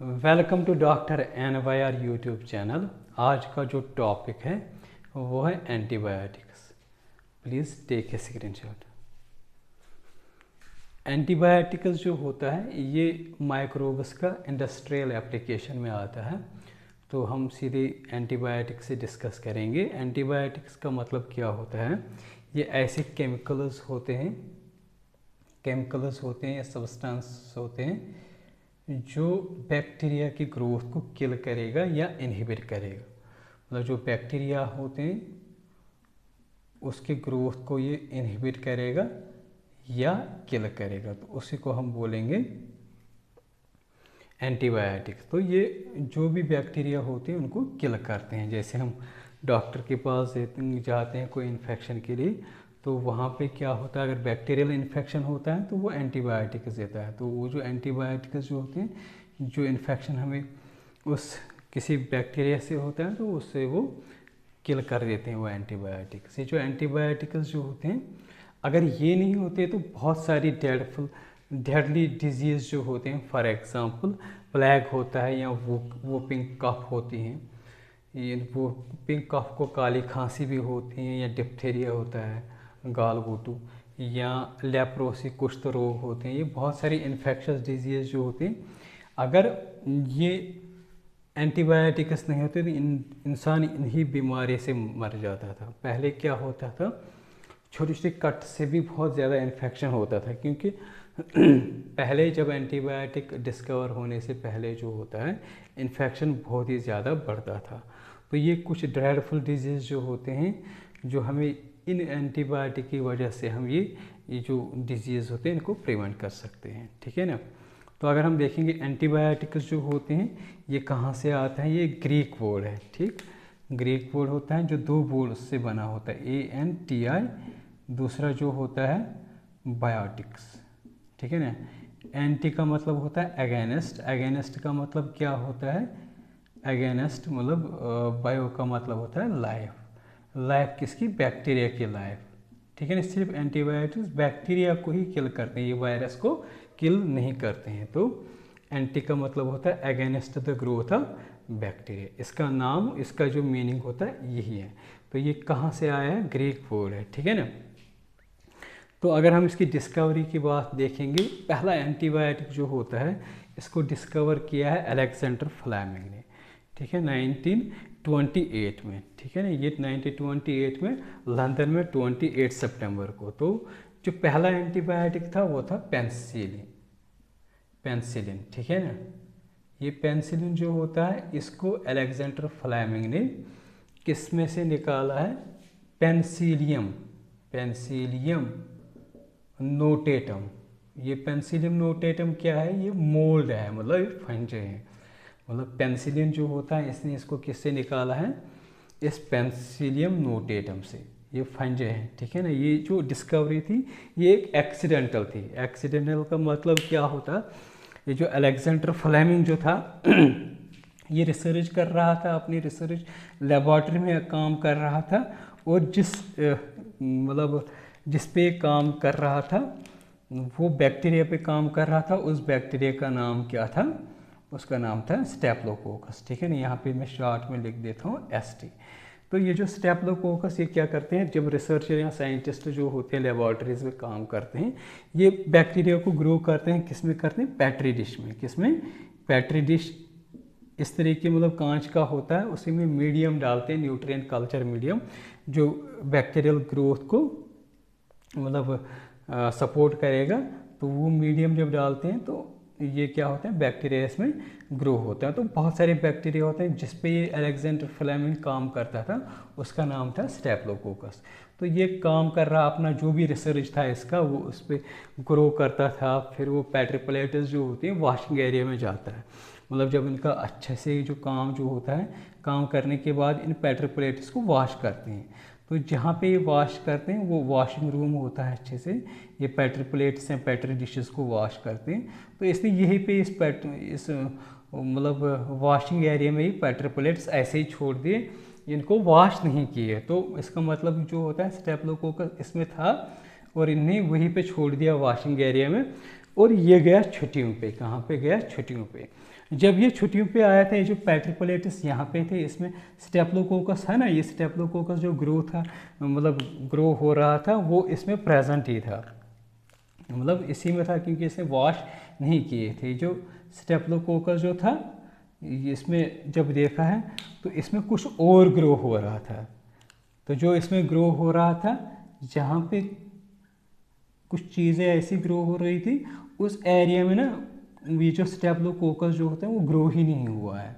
Welcome to doctor NYR YouTube channel. आज का जो टॉपिक है वो है antibiotics. Please take a screenshot. Antibiotics जो होता है ये माइक्रोब्स का इंडस्ट्रियल एप्लीकेशन में आता है, तो हम सीधे एंटीबायोटिक्स से डिस्कस करेंगे। एंटीबायोटिक्स का मतलब क्या होता है? ये ऐसे केमिकल्स होते हैं या सब्सटेंस होते हैं जो बैक्टीरिया की ग्रोथ को किल करेगा या इनहिबिट करेगा। मतलब जो बैक्टीरिया होते हैं उसके ग्रोथ को ये इनहिबिट करेगा या किल करेगा, तो उसी को हम बोलेंगे एंटीबायोटिक्स। तो ये जो भी बैक्टीरिया होते हैं उनको किल करते हैं। जैसे हम डॉक्टर के पास जाते हैं कोई इन्फेक्शन के लिए, तो वहाँ पे क्या होता है, अगर बैक्टीरियल इन्फेक्शन होता है तो वो एंटीबायोटिक्स देता है। तो वो जो एंटीबायोटिक्स जो होते हैं, जो इन्फेक्शन हमें उस किसी बैक्टीरिया से होता है तो उससे वो किल कर देते हैं वो एंटीबायोटिक्स। ये जो एंटीबायोटिक्स जो होते हैं, अगर ये नहीं होते तो बहुत सारी डेडली डिजीज़ जो होते हैं, फॉर एग्ज़ाम्पल प्लेग होता है या वूपिंग कफ होती हैं। ये वूपिंग कफ को काली खांसी भी होती है, या डिप्थीरिया होता है, गालगोटू, या लेप्रोसी, कुष्ठ रोग होते हैं। ये बहुत सारी इन्फेक्शस डिजीज़ जो होते हैं, अगर ये एंटीबायोटिक्स नहीं होते तो इंसान इन्हीं बीमारी से मर जाता था। पहले क्या होता था, छोटी छोटी कट से भी बहुत ज़्यादा इन्फेक्शन होता था, क्योंकि पहले जब एंटीबायोटिक डिस्कवर होने से पहले जो होता है इन्फेक्शन बहुत ही ज़्यादा बढ़ता था। तो ये कुछ ड्रेडफुल डिजीज़ जो होते हैं, जो हमें इन एंटीबायोटिक की वजह से हम ये जो डिजीज़ होते हैं इनको प्रिवेंट कर सकते हैं। ठीक है ना। तो अगर हम देखेंगे एंटीबायोटिक्स जो होते हैं ये कहाँ से आता है, ये ग्रीक वर्ड है। ठीक, ग्रीक वर्ड होता है जो दो वर्ड से बना होता है, ANTI, दूसरा जो होता है बायोटिक्स। ठीक है ना। एंटी का मतलब होता है अगेंस्ट, अगेंस्ट का मतलब क्या होता है, अगेंस्ट मतलब बायो का मतलब होता है लाइफ, लाइफ किसकी, बैक्टीरिया की लाइफ। ठीक है ना। सिर्फ एंटीबायोटिक्स बैक्टीरिया को ही किल करते हैं, ये वायरस को किल नहीं करते हैं। तो एंटी का मतलब होता है against the growth of bacteria. इसका नाम, इसका जो मीनिंग होता है यही है। तो ये कहाँ से आया है, ग्रीक वर्ड है। ठीक है ना। तो अगर हम इसकी डिस्कवरी की बात देखेंगे, पहला एंटीबायोटिक जो होता है इसको डिस्कवर किया है अलेक्जेंडर फ्लेमिंग ने। ठीक है, 1928 में। ठीक है ना। ये 1928 में लंदन में 28 सितंबर को। तो जो पहला एंटीबायोटिक था वो था पेंसिलिन। ठीक है ना। ये पेंसिलिन जो होता है इसको अलेक्जेंडर फ्लेमिंग ने किस में से निकाला है, पेंसिलियम नोटेटम। ये पेंसिलियम नोटेटम क्या है, ये मोल्ड है, मतलब ये फंजे हैं। मतलब पेंसिलिन जो होता है इसने इसको किससे निकाला है, इस पेंसिलियम नोटेटम से। ये फंजे हैं। ठीक है ना। ये जो डिस्कवरी थी ये एक एक्सीडेंटल थी। एक्सीडेंटल का मतलब क्या होता, ये जो अलेक्जेंडर फ्लेमिंग जो था ये रिसर्च कर रहा था, अपनी रिसर्च लेबॉर्ट्री में काम कर रहा था, और जिस पे काम कर रहा था वो बैक्टीरिया पे काम कर रहा था। उस बैक्टीरिया का नाम क्या था, उसका नाम था स्टेप्लोकोकस। ठीक है ना। यहाँ पे मैं शॉर्ट में लिख देता हूँ ST। तो ये जो स्टेप्लोकोकस ये क्या करते हैं, जब रिसर्चर या साइंटिस्ट जो होते हैं लेबॉर्ट्रीज में काम करते हैं, ये बैक्टीरिया को ग्रो करते हैं, किस में करते हैं, पेट्री डिश में। किसमें, पेट्री डिश इस तरीके मतलब कांच का होता है, उसी में मीडियम डालते हैं, न्यूट्रिएंट कल्चर मीडियम, जो बैक्टीरियल ग्रोथ को मतलब सपोर्ट करेगा। तो वो मीडियम जब डालते हैं तो ये क्या होता है, बैक्टीरिया इसमें ग्रो होता है। तो बहुत सारे बैक्टीरिया होते हैं जिस पे ये अलेक्जेंडर फ्लेमिंग काम करता था, उसका नाम था स्टेप्लोकोकस। तो ये काम कर रहा, अपना जो भी रिसर्च था इसका वो उस पर ग्रो करता था। फिर वो पेट्रिप्लेट्स जो होती हैं वॉशिंग एरिया में जाता है। मतलब जब इनका अच्छे से जो काम जो होता है, काम करने के बाद इन पेट्रिप्लेट्स को वॉश करते हैं। तो जहाँ पे ये वॉश करते हैं वो वॉशिंग रूम होता है अच्छे से, ये पेट्री प्लेट्स हैं, पेट्री डिशेस को वॉश करते हैं। तो इसने यहीं पे इस मतलब वॉशिंग एरिया में ही पेट्री प्लेट्स ऐसे ही छोड़ दिए, इनको वॉश नहीं किए। तो इसका मतलब जो होता है स्टेप्लोकोकस इसमें था और इन्हें वहीं पे छोड़ दिया वॉशिंग एरिया में, और ये गया छुट्टियों पे। कहाँ पे गया? छुट्टियों पे। जब ये छुट्टियों पे आया था, ये जो पैट्रिपोलेटिस यहाँ पे थे, इसमें स्टेप्लोकोकस है ना, ये स्टेप्लोकोकस जो ग्रो था, मतलब ग्रो हो रहा था, वो इसमें प्रेजेंट ही था, मतलब इसी में था, क्योंकि इसने वॉश नहीं किए थे। जो स्टेप्लोकोकस जो था, इसमें जब देखा है तो इसमें कुछ और ग्रो हो रहा था। तो जो इसमें ग्रो हो रहा था, जहाँ पे कुछ चीज़ें ऐसी ग्रो हो रही थी, उस एरिया में ना ये जो स्टेप्लोकोकस जो होता है वो ग्रो ही नहीं हुआ है।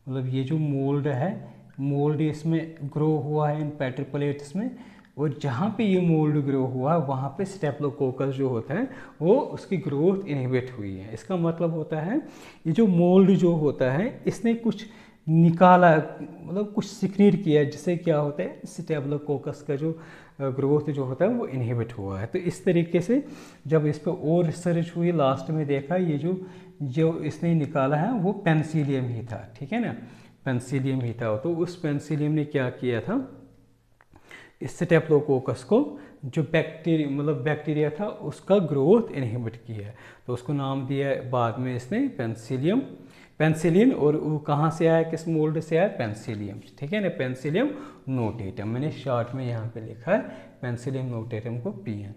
मतलब ये जो मोल्ड है, मोल्ड इसमें ग्रो हुआ है इन पैट्रिपोलेट्स में, और जहाँ पे ये मोल्ड ग्रो हुआ वहाँ पे स्टेप्लोकोकस जो होता है वो उसकी ग्रोथ इनहिबिट हुई है। इसका मतलब होता है ये जो मोल्ड जो होता है इसने कुछ निकाला, मतलब कुछ सिक्रीट किया, जिससे क्या होता है स्टेप्लोकोकस का जो ग्रोथ जो होता है वो इनहिबिट हुआ है। तो इस तरीके से जब इस पर और रिसर्च हुई, लास्ट में देखा ये जो इसने निकाला है वो पेनिसिलियम ही था, ठीक है ना, पेनिसिलियम ही था। तो उस पेनिसिलियम ने क्या किया था, इस स्टेप्लोकोकस को जो बैक्टीरिया था उसका ग्रोथ इनहिबिट किया है। तो उसको नाम दिया बाद में इसने पेनिसिलिन, और वो कहाँ से आया, किस मोल्ड से आया? पेनिसिलियम, ठीक है ना, पेनिसिलियम नोटेटम। मैंने शॉर्ट में यहाँ पे लिखा है पेनिसिलियम नोटेटम को PN।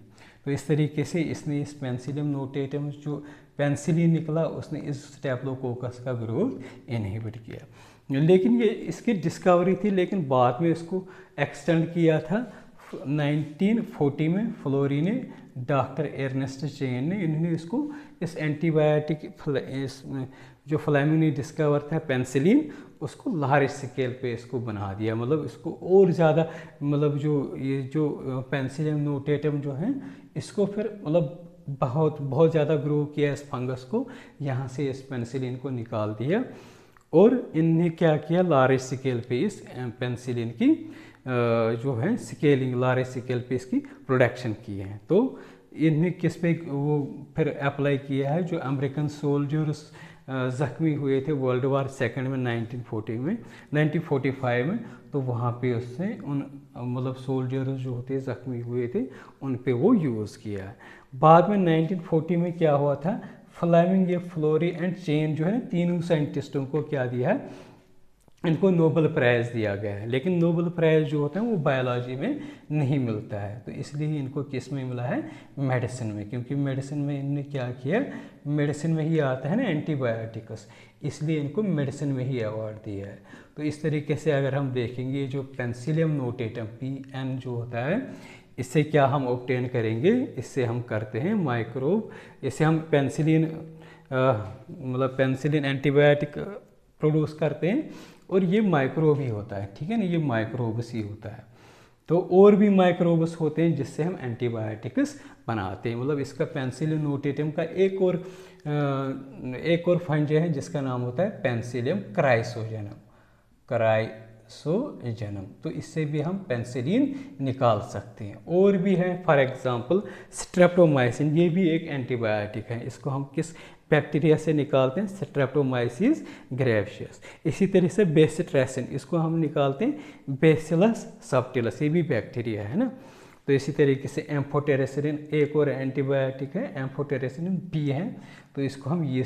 तो इस तरीके से इसने इस पेनिसिलियम नोटेटम जो पेनिसिलिन निकला, उसने इस स्टेप्लोकोकस का ग्रोथ इनहिबिट किया। लेकिन ये इसकी डिस्कवरी थी, लेकिन बाद में इसको एक्सटेंड किया था 1940 में फ्लोरी ने, डॉक्टर एर्नेस्ट चेन ने, इन्होंने इसको इस एंटीबायोटिक जो फ्लेमिंग ने डिस्कवर था पेनिसिलिन, उसको लार्ज स्केल पे इसको बना दिया। मतलब इसको और ज़्यादा, मतलब ये जो पेनिसिलियम नोटेटम जो है, इसको फिर मतलब बहुत ज़्यादा ग्रो किया इस फंगस को, यहाँ से इस पेनिसिलिन को निकाल दिया, और इन्हें क्या किया, लार्ज स्केल पे इस पेनिसिलिन की जो है स्केलिंग, लार्ज स्केल पे इसकी प्रोडक्शन की है। तो इन्हें किस पे वो फिर अप्लाई किया है, जो अमेरिकन सोल्जर्स ज़ख्मी हुए थे वर्ल्ड वार सेकंड में 1945 में, तो वहाँ पे उसने उन मतलब सोल्जर्स जो होते ज़ख्मी हुए थे उन पे वो यूज़ किया है। बाद में 1940 में क्या हुआ था, फ्लेमिंग, ये फ्लोरी एंड चेन जो है, तीनों साइंटिस्टों को क्या दिया है, इनको नोबेल प्राइज़ दिया गया है। लेकिन नोबेल प्राइज़ जो होता है वो बायोलॉजी में नहीं मिलता है, तो इसलिए इनको किस में मिला है, मेडिसिन में, क्योंकि मेडिसिन में इन्होंने क्या किया, मेडिसिन में ही आता है ना एंटीबायोटिक्स, इसलिए इनको मेडिसिन में ही अवार्ड दिया है। तो इस तरीके से अगर हम देखेंगे जो पेनिसिलियम नोटेटम PN जो होता है, इससे क्या हम ऑब्टेन करेंगे, इससे हम करते हैं माइक्रोब, इससे हम पेनिसिलिन एंटीबायोटिक प्रोड्यूस करते हैं, और ये माइक्रोब ही होता है, ठीक है ना, ये माइक्रोब्स ही होता है। तो और भी माइक्रोब्स होते हैं जिससे हम एंटीबायोटिक्स बनाते हैं। मतलब इसका पेनिसिलियम नोटेटम का एक और फंज है जिसका नाम होता है पेनिसिलियम क्राइसोजेनम, तो इससे भी हम पेनिसिलिन निकाल सकते हैं। और भी है, फॉर एग्जांपल स्ट्रेप्टोमाइसिन, ये भी एक एंटीबायोटिक है, इसको हम किस बैक्टीरिया से निकालते हैं, स्ट्रेप्टोमाइसिस ग्रेवियस। इसी तरह से बेसिट्रेसिन, इसको हम निकालते हैं बेसिलस सब्टिलस, ये भी बैक्टीरिया है ना। तो इसी तरीके से एम्फोटेरेसिन एक और एंटीबायोटिक है, एम्फोटेरेसिन B है, तो इसको हम ये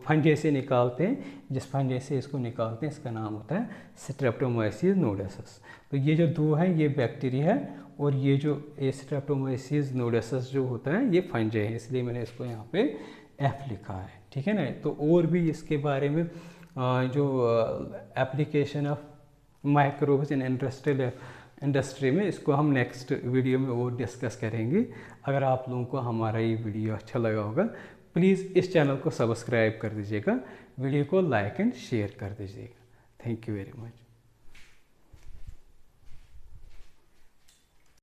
फंजे से निकालते हैं, जिस फंजे से इसको निकालते हैं इसका नाम होता है स्ट्रेप्टोमाइसिस नोडेसस। तो ये जो दो हैं ये बैक्टीरिया है, और ये जो स्ट्रेप्टोमाइसिस नोडेसस जो होता है ये फंजे है, इसलिए मैंने इसको यहाँ पे F लिखा है, ठीक है ना। तो और भी इसके बारे में जो application of microbes in industry में, इसको हम नेक्स्ट वीडियो में और डिस्कस करेंगे। अगर आप लोगों को हमारा ये वीडियो अच्छा लगा होगा, प्लीज़ इस चैनल को सब्सक्राइब कर दीजिएगा, वीडियो को लाइक एंड शेयर कर दीजिएगा। Thank you very much.